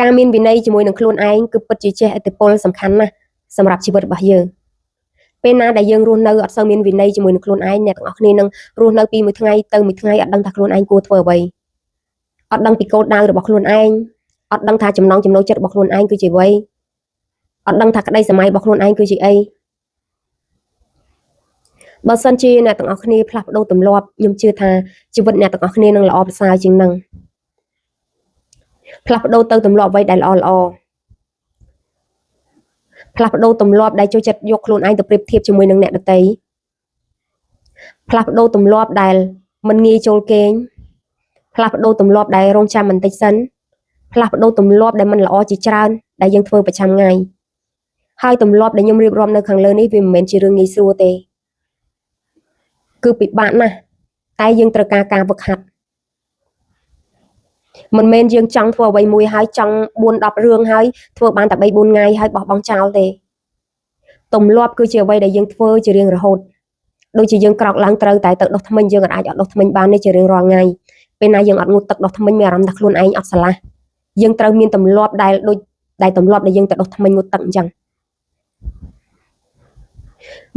ការមានវិន័យជាមួយនឹងខ្លួនឯងគឺពិតជាចេះឥទ្ធិពលសំខាន់ណាស់សម្រាប់ជីវិតរបស់យើងពេលណាដែលយើងរស់នៅអត់សូវមានវិន័យជាមួយនឹងខ្លួនឯងអ្នកទាំងអស់គ្នានឹងរស់នៅពីមួយថ្ងៃទៅមួយថ្ងៃអត់ដឹងថាខ្លួនឯងគួរធ្វើអ្វីអត់ដឹងពីគោលដៅរបស់ខ្លួនឯងអត់ដឹងថាចំណង់ចំណូលចិត្តរបស់ខ្លួនឯងគឺជាអ្វីអត់ដឹងថាក្តីសម័យរបស់ខ្លួនឯងគឺជាអីបើសិនជាអ្នកទាំងអស់គ្នាផ្លាស់ប្ដូរទម្លាប់ខ្ញុំជឿថាជីវិតអ្នកទាំងអស់គ្នានឹងល្អប្រសើរជាងនឹងផ្លាស់ប្ដូរទៅទម្លាប់អ្វីដែលល្អផ្លាស់ប្ដូរទម្លាប់ដែលចូលចិត្តយកខ្លួនឯងទៅប្រៀបធៀបជាមួយនឹងអ្នកដទៃផ្លាស់ប្ដូរទម្លាប់ដែលមិនងាយចូលគេងផ្លាស់ប្ដូរទម្លាប់ដែលរងចាំបន្តិចសិនផ្លាស់ប្ដូរទម្លាប់ដែលមិនល្អជាច្រើនដែលយើងធ្វើប្រចាំថ្ងៃហើយទម្លាប់ដែលខ្ញុំរៀបរាប់នៅខាងលើនេះវាមិនមែនជារឿងងាយស្រួលទេគឺពិបាកណាស់តែយើងត្រូវការវឹកហាត់មិនមែនយើងចង់ធ្វើអ្វីមួយហើយចង់4-10រឿងហើយធ្វើបានតែ3-4ថ្ងៃហើយបោះបង់ចោលទេទម្លាប់គឺជាអ្វីដែលយើងធ្វើជារៀងរហូតដូចជាយើងក្រោកឡើងត្រូវតែទៅដុសធ្មេញយើងអាចអត់ដុសធ្មេញបានទេជារៀងរាល់ថ្ងៃពេលណាយើងអត់ងូតទឹកដុសធ្មេញមានអារម្មណ៍ថាខ្លួនឯងអត់ស្រឡះយើងត្រូវមានទម្លាប់ដែលដូចដែលទម្លាប់ដែលយើងទៅដុសធ្មេញងូតទឹកអញ្ចឹង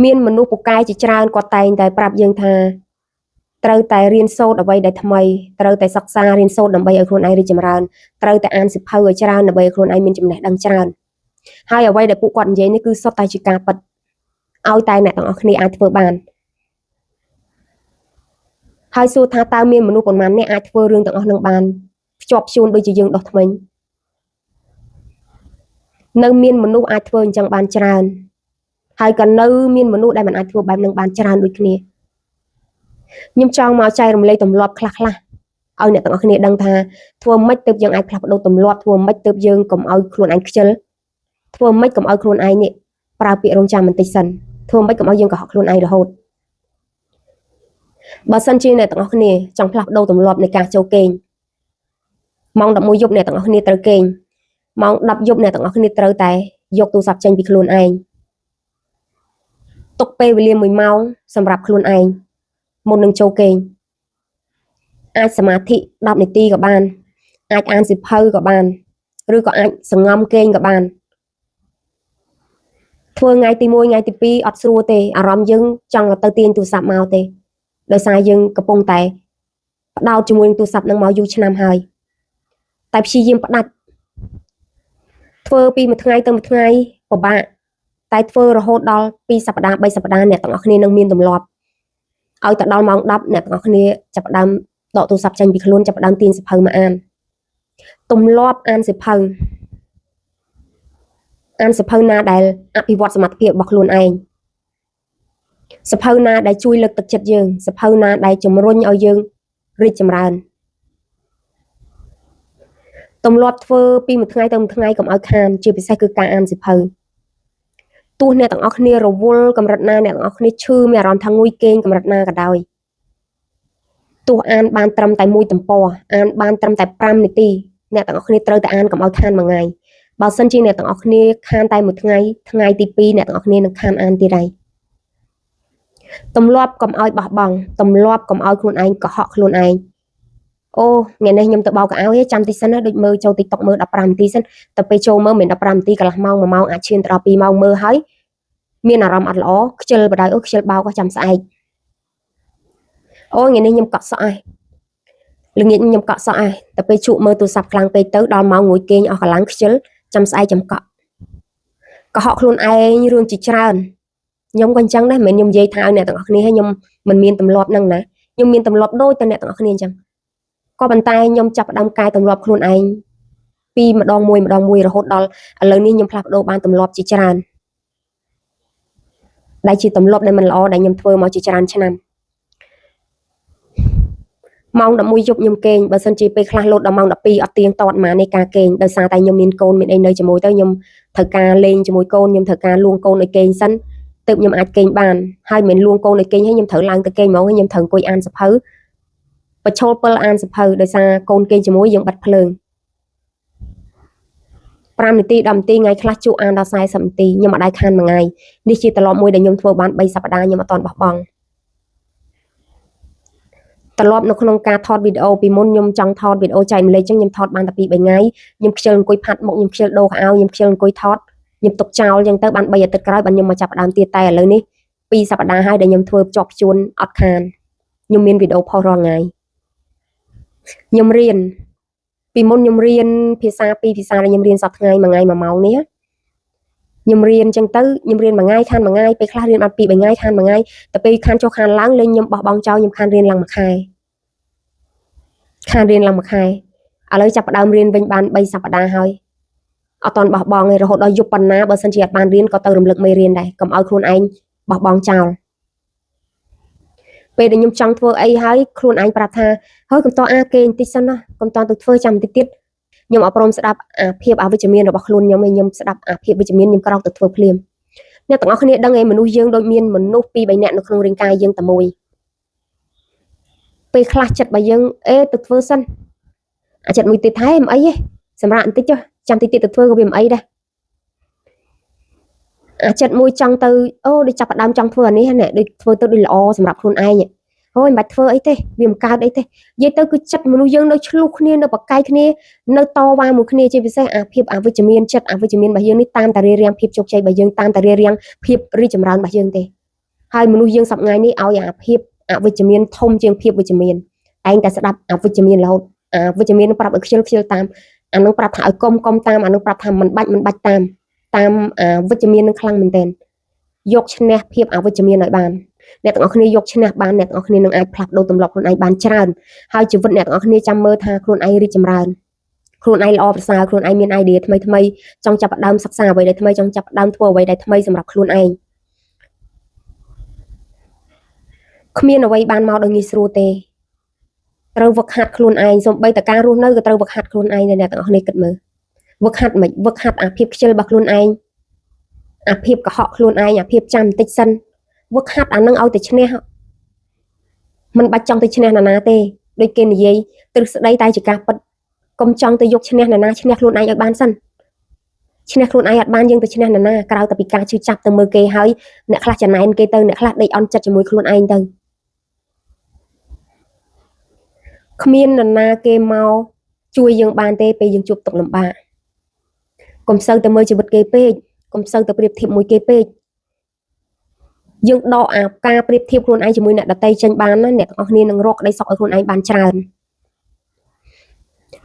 មានមនុស្សពូកែជាច្រើនគាត់តែងតែប្រាប់យើងថាត្រូវតែរៀនសូត្រអ្វីដែលថ្មីត្រូវតែសិក្សារៀនសូត្រដើម្បីឲ្យខ្លួនឯងរីកចម្រើនត្រូវតែអានសៀវភៅឲ្យច្រើនដើម្បីឲ្យខ្លួនឯងមានចំណេះដឹងច្រើនហើយអ្វីដែលពួកគាត់និយាយនេះគឺសុទ្ធតែជាការពិតឲ្យតែអ្នកទាំងអស់គ្នាអាចធ្វើបានហើយសួរថាតើមានមនុស្សប៉ុន្មានអ្នកអាចធ្វើរឿងទាំងអស់នឹងបានភ្ជាប់ជួនដូចជាយើងដោះធ្មេញនៅមានមនុស្សអាចធ្វើអញ្ចឹងបានច្រើនហើយក៏នៅមានមនុស្សដែលមិនអាចធ្វើបែបនឹងបានច្រើនដូចគ្នាខ្ញុំចង់មកចែករំលែកទម្លាប់ខ្លះៗឲ្យអ្នកទាំងអស់គ្នាដឹងថាធ្វើម៉េចទើបយើងអាចផ្លាស់ប្ដូរទម្លាប់ធ្វើម៉េចទើបយើងកុំឲ្យខ្លួនឯងខ្ជិលធ្វើម៉េចកុំឲ្យខ្លួនឯងនេះប្រើពាក្យរងចាំបន្តិចសិនធ្វើម៉េចកុំឲ្យយើងកុហកខ្លួនឯងរហូតបើសិនជាអ្នកទាំងអស់គ្នាចង់ផ្លាស់ប្ដូរទម្លាប់នៃការចូលគេងម៉ោង11យប់អ្នកទាំងអស់គ្នាត្រូវគេងម៉ោង10យប់អ្នកទាំងអស់គ្នាត្រូវតែយកទូរស័ព្ទចេញពីខ្លួនឯងទុកពេលវេលា1ម៉ោងសម្រាប់ខ្លួនឯងមុននឹងចូលគេងអាចសមាធិ10នាទីក៏បានអាចអានសៀវភៅក៏បានឬក៏អាចសង្ងំគេងក៏បានធ្វើថ្ងៃទី1ថ្ងៃទី2អត់ស្រួលទេអារម្មណ៍យើងចង់ទៅទាញទូរស័ព្ទមកទេដោយសារយើងកំពុងតែផ្ដោតជាមួយនឹងទូរស័ព្ទនឹងមកយូរឆ្នាំហើយតែព្យាយាមផ្ដាច់ធ្វើពីមួយថ្ងៃទៅមួយថ្ងៃពិបាកតែធ្វើរហូតដល់2សប្តាហ៍3សប្តាហ៍អ្នកទាំងអស់គ្នានឹងមានទម្លាប់ឲ្យទៅដល់ម៉ោង10អ្នកទាំងអស់គ្នាចាប់ផ្ដើមដកទូរស័ព្ទចេញពីខ្លួនចាប់ផ្ដើមទាញសៀវភៅមកអានទម្លាប់អានសៀវភៅណាដែលអភិវឌ្ឍសមត្ថភាពរបស់ខ្លួនឯងសៀវភៅណាដែលជួយលើកទឹកចិត្តយើងសៀវភៅណាដែលជំរុញឲ្យយើងរីកចម្រើនទម្លាប់ធ្វើពីមួយថ្ងៃទៅមួយថ្ងៃកុំឲ្យខានជាពិសេសគឺការអានសៀវភៅទោះអ្នកទាំងអស់គ្នារវល់កម្រិតណាអ្នកទាំងអស់គ្នាឈឺមានអារម្មណ៍ថាងុយគេងកម្រិតណាក៏ដោយទោះអានបានត្រឹមតែ1ទំព័រអានបានត្រឹមតែ5នាទីអ្នកទាំងអស់គ្នាត្រូវតែអានកុំឲ្យខានមួយថ្ងៃបើសិនជាអ្នកទាំងអស់គ្នាខានតែមួយថ្ងៃថ្ងៃទី2អ្នកទាំងអស់គ្នានឹងខានអានទៀតហើយទម្លាប់កុំឲ្យបោះបង់ទម្លាប់កុំឲ្យខ្លួនឯងកុហកខ្លួនឯងអូថ្ងៃនេះខ្ញុំទៅបោកកៅអៅចាំតិចសិនណាដូចមើលចូល TikTok មើល15នាទីសិនតែពេលចូលមើលមិន15នាទីកន្លះម៉ោង1ម៉ោងអាចឈានទៅដល់2ម៉ោងមើលហើយមានអារម្មណ៍អត់ល្អខ្ជិលបដ ாய் អូខ្ជិលបោកចាំស្អែកអូថ្ងៃនេះខ្ញុំកក់សក់ហើយល្ងាចខ្ញុំកក់សក់ហើយតែពេលជក់មើលទូរស័ព្ទខ្លាំងពេកទៅដល់ម៉ោងងួយគេងអស់កម្លាំងខ្ជិលចាំស្អែកចាំកក់ហកខ្លួនឯងរឿងជាច្រើនខ្ញុំក៏អញ្ចឹងដែរមិនមែនខ្ញុំនិយាយថាឲ្យអ្នកទាំងអស់គ្នាខ្ញុំមិនមានទម្លាប់ហ្នឹងណាខ្ញុំមានទម្លាប់ដូចតែអ្នកទាំងអស់គ្នាអញ្ចឹងក៏ប៉ុន្តែខ្ញុំចាប់ផ្ដើមកែទម្លាប់ខ្លួនឯងពីម្ដងមួយរហូតដល់ឥឡូវនេះខ្ញុំផ្លាស់ប្ដូរបានទម្លាប់ជាច្រើនដែលជាទម្លាប់ដែលមិនល្អដែលខ្ញុំធ្វើមកជាច្រើនឆ្នាំម៉ោង11យប់ខ្ញុំគេងបើសិនជាពេលខ្លះលោតដល់ម៉ោង12អត់ទៀងទាត់មកនៃការគេងដោយសារតែខ្ញុំមានកូនមានអីនៅជាមួយទៅខ្ញុំត្រូវការលេងជាមួយកូនខ្ញុំត្រូវការលួងកូនឲ្យគេងសិនទើបខ្ញុំអាចគេងបានហើយមិនលួងកូនឲ្យគេងហើយខ្ញុំត្រូវឡើងទៅគេងហ្មងខ្ញុំត្រូវអង្គុយអានសៀវភៅបញ្ចូលពិលអានសៀវភៅដោយសារកូនគេងជាមួយយើងបិទភ្លើង5នាទី10នាទីថ្ងៃខ្លះជួអានដល់40នាទីខ្ញុំអត់ដែរខានមួយថ្ងៃនេះជាទម្លាប់មួយដែលខ្ញុំធ្វើបាន3សប្តាហ៍ខ្ញុំអត់ទាន់បោះបង់ ត្រឡប់នៅក្នុងការថតវីដេអូពីមុនខ្ញុំចង់ថតវីដេអូចែកម្លេចចឹងខ្ញុំថតបានតែ2 3ថ្ងៃខ្ញុំខ្ជិលអង្គុយផាត់មុខខ្ញុំខ្ជិលដូរខោអាវខ្ញុំខ្ជិលអង្គុយថតខ្ញុំទុកចោលចឹងទៅបាន3 អាទិត្យក្រោយបានខ្ញុំមកចាប់ផ្ដើមទៀតតែឥឡូវនេះ2 សប្តាហ៍ហើយដែលខ្ញុំធ្វើភ្ជាប់ភ្ជួនអត់ខានខ្ញុំមានវីដេអូផុសរាល់ថ្ងៃខ្ញុំរៀនពីមុនខ្ញុំរៀនភាសា2ភាសាដែលខ្ញុំរៀនសប្តាហ៍ថ្ងៃ1 ម៉ោងនេះខ្ញុំរៀនចឹងទៅខ្ញុំរៀន1 ថ្ងៃខាន1 ថ្ងៃពេលខ្លះរៀនបាន2 3ថ្ងៃខាន1ថ្ងៃតែពេលខានចុះខានឡើងលេងខ្ញុំបោះបង់ចោលខ្ញុំខានរៀនឡើង1 ខែខានរៀនឡើង1 ខែឥឡូវចាប់ផ្ដើមរៀនវិញបាន3 សប្តាហ៍ហើយអត់តន់បោះបង់ទេរហូតដល់យប់ប៉ុណ្ណាបើសិនជាអត់បានរៀនក៏ទៅរំលឹកមេរៀនដែរកុំឲ្យខ្លួនឯងបោះបង់ចោលពេលដែលខ្ញុំចង់ធ្វើអីហើយខ្លួនឯងប្រាប់ថាហើយកុំតអាគេបន្តិចសិនណាកុំតទៅធ្វើចាំបន្តិចទៀតខ្ញុំអប់រំស្ដាប់អាភាពអវិជ្ជមានរបស់ខ្លួនខ្ញុំស្ដាប់អាភាពវិជ្ជមានខ្ញុំក្រោកទៅធ្វើភ្លាមអ្នកទាំងអស់គ្នាដឹងឯងមនុស្សយើងដូចមានមនុស្ស2 3នាក់នៅក្នុងរាងកាយយើងតែមួយពេលខ្លះចិត្តរបស់យើងទៅធ្វើសិនអាចិត្តមួយទៀតថែមិនអីទេសម្រាប់បន្តិចចុះចាំតិចទៀតទៅធ្វើក៏វាមិនអីដែរអាចិត្តមួយចង់ទៅដូចចាប់ផ្ដើមចង់ធ្វើអានេះណាដូចធ្វើទៅដូចល្អសម្រាប់ខ្លួនឯងហើយមិនបាច់ធ្វើអីទេវាមិនកើតអីទេនិយាយទៅគឺចិត្តមនុស្សយើងនៅឆ្លុះគ្នានៅបកាយគ្នានៅតវ៉ាមួយគ្នាជាពិសេសអាភាពអវិជ្ជមានចិត្តអវិជ្ជមានរបស់យើងនេះតាមតែរារាំងភាពជោគជ័យរបស់យើងតាមតែរារាំងភាពរីកចម្រើនរបស់យើងទេហើយមនុស្សយើងសប្តាហ៍នេះឲ្យអាភាពអវិជ្ជមានធំជាងភាពវិជ្ជមានឯងតែស្ដាប់អវិជ្ជមានរហូតអាវិជ្ជមាននឹងប្រាប់ឲ្យខ្ជិលតាមអានឹងប្រាប់ថាឲ្យកុំតាមអានឹងប្រាប់ថាមិនបាច់តាមវិជ្ជមាននឹងខ្លាំងមែនទែនយកឈ្នះភាពអវិជ្ជមានឲ្យបានអ្នកទាំងអស់គ្នាយកឈ្នះបានអ្នកទាំងអស់គ្នានឹងអាចផ្លាស់ប្ដូរទម្លាប់ខ្លួនឯងបានច្រើនហើយជីវិតអ្នកទាំងអស់គ្នាចាំមើលថាខ្លួនឯងរីកចម្រើនខ្លួនឯងល្អប្រសើរខ្លួនឯងមាន idea ថ្មីចង់ចាប់ផ្ដើមសិក្សាអ្វីដែលថ្មីចង់ចាប់ផ្ដើមធ្វើអ្វីដែលថ្មីសម្រាប់ខ្លួនឯងគ្មានអ្វីបានមកដោយងាយស្រួលទេត្រូវវឹកហាត់ខ្លួនឯងសូម្បីតែការរស់នៅក៏ត្រូវវឹកហាត់ខ្លួនឯងដែរអ្នកទាំងអស់គ្នាគិតមើលវឹកហាត់មិនវឹកហាត់អាភាពខ្ជិលរបស់ខ្លួនឯងអាភាពកុហកខ្លួនឯងអាភាពចាំបន្តិចសិនវឹកហាត់អានឹងឲ្យតែឈ្នះមិនបាច់ចង់ទៅឈ្នះណាណាទេដូចគេនិយាយទ្រឹស្ដីតែជាការពិតកុំចង់ទៅយកឈ្នះណាណាឈ្នះខ្លួនឯងឲ្យបានសិនឈ្នះខ្លួនឯងអត់បានយើងទៅឈ្នះណាណាក្រៅតែពីការជឿចាប់ទៅមើលគេហើយអ្នកខ្លះចំណែនគេទៅអ្នកខ្លះដេកអន់ចិត្តជាមួយខ្លួនឯងទៅគ្មាននរណាគេមកជួយយើងបានទេពេលយើងជួបទុក្ខលំបាកកុំសូវតែមើលជីវិតគេពេកកុំសូវតែប្រៀបធៀបមួយគេពេកយើងដកអាការប្រៀបធៀបខ្លួនឯងជាមួយអ្នកដទៃចេញបានណាអ្នកទាំងអស់គ្នានឹងរកក្តីសុខឲ្យខ្លួនឯងបានច្រើន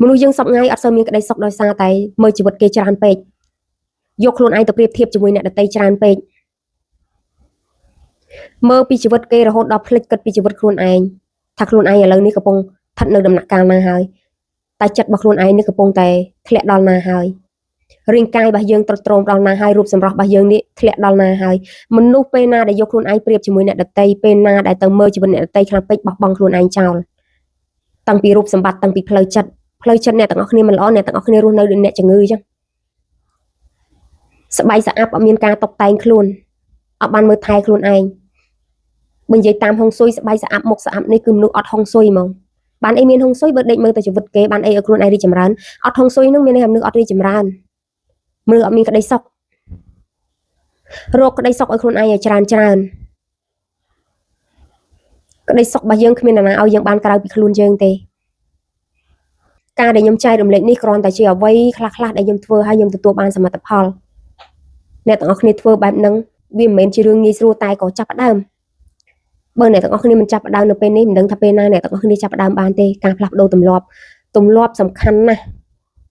មនុស្សយើងសពថ្ងៃអត់សូវមានក្តីសុខដោយសារតែមើលជីវិតគេច្រើនពេកយកខ្លួនឯងទៅប្រៀបធៀបជាមួយអ្នកដទៃច្រើនពេកមើលពីជីវិតគេរហូតដល់ភ្លេចគិតពីជីវិតខ្លួនឯងថាខ្លួនឯងឥឡូវនេះកំពុងស្ថិតនៅដំណាក់កាលណាហើយតែចិត្តរបស់ខ្លួនឯងនេះកំពុងតែធ្លាក់ដល់ណាហើយរាងកាយរបស់យើងទ្រុឌទ្រោមដល់ណាហើយរូបសម្រស់របស់យើងនេះធ្លាក់ដល់ណាហើយមនុស្សពេលណាដែលយកខ្លួនឯងប្រៀបជាមួយអ្នកដទៃពេលណាដែលទៅមើលជីវិតអ្នកដទៃខ្លាំងពេកបោះបង់ខ្លួនឯងចោលតាំងពីរូបសម្បត្តិតាំងពីផ្លូវចិត្តអ្នកទាំងអស់គ្នាមិនល្អអ្នកទាំងអស់គ្នារស់នៅដូចអ្នកជំងឺអញ្ចឹងស្បែកស្អាប់អត់មានការតុបតែងខ្លួនអត់បានមើលថែខ្លួនឯងបើនិយាយតាមហុងស៊ុយស្បែកស្អាប់មុខស្អាប់នេះគឺមនុស្សអត់ហុងស៊ុយហ្មងបានអីមានហុងស៊ុយបើដេកមើលតែជីវិតគេបានអីឲ្យខ្លួនឯងរីកចម្រើនអត់ហុងស៊ុយនឹងមានន័យថាមនុស្សអត់រីកចម្រើនមនុស្សអត់មានក្តីសុខរកក្តីសុខឲ្យខ្លួនឯងឲ្យច្រើនក្តីសុខរបស់យើងគ្មាននរណាឲ្យយើងបានក្រៅពីខ្លួនយើងទេការដែលខ្ញុំចែករំលែកនេះគ្រាន់តែជាអ្វីខ្លះដែលខ្ញុំធ្វើឲ្យខ្ញុំទទួលបានសមិទ្ធផលអ្នកទាំងអស់គ្នាធ្វើបែបហ្នឹងវាមិនមែនជារឿងងាយស្រួលតែក៏ចាប់ផ្ដើមបើអ្នកទាំងអស់គ្នាមិនចាប់ផ្ដើមនៅពេលនេះមិនដឹងថាពេលណាអ្នកទាំងអស់គ្នាចាប់ផ្ដើមបានទេការផ្លាស់ប្ដូរទម្លាប់សំខាន់ណាស់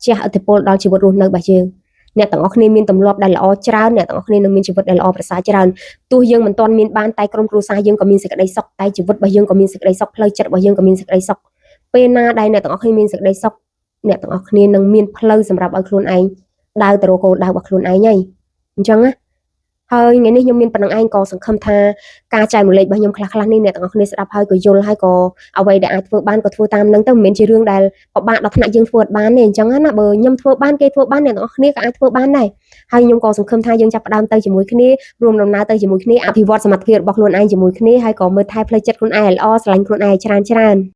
ជះឥទ្ធិពលដល់ជីវិតរស់នៅរបស់យើងអ្នកទាំងអស់គ្នាមានទម្លាប់ដែលល្អច្រើនអ្នកទាំងអស់គ្នានឹងមានជីវិតដែលល្អប្រសើរច្រើនទោះយើងមិនទាន់មានបានតែក្រុមគ្រួសារយើងក៏មានសេចក្តីសុខតែជីវិតរបស់យើងក៏មានសេចក្តីសុខផ្លូវចិត្តរបស់យើងក៏មានសេចក្តីសុខពេលណាដែលអ្នកទាំងអស់គ្នាមានសេចក្តីសុខអ្នកទាំងអស់គ្នានឹងមានផ្លូវសម្រាប់ឲ្យខ្លួនឯងដើរទៅរកគោលដៅរបស់ខ្លួនឯងហើយអញ្ចឹងណាហើយថ្ងៃនេះខ្ញុំមានប៉ុណ្្នឹងឯងក៏សង្ឃឹមថាការចែករំលែករបស់ខ្ញុំខ្លះនេះអ្នកទាំងអស់គ្នាស្ដាប់ហើយក៏យល់ហើយក៏អ្វីដែលអាចធ្វើបានក៏ធ្វើតាមនឹងទៅមិនមែនជារឿងដែលពិបាកដល់ថ្នាក់យើងធ្វើអត់បានទេអញ្ចឹងណាបើខ្ញុំធ្វើបានគេធ្វើបានអ្នកទាំងអស់គ្នាក៏អាចធ្វើបានដែរហើយខ្ញុំក៏សង្ឃឹមថាយើងចាប់ផ្ដើមទៅជាមួយគ្នារួមដំណើរទៅជាមួយគ្នាអភិវឌ្ឍសមត្ថភាពរបស់ខ្លួនឯងជាមួយគ្នាហើយក៏មើលថែផ្លូវចិត្តខ្លួនឯងល្អស្រឡាញ់ខ្លួនឯងច្រើន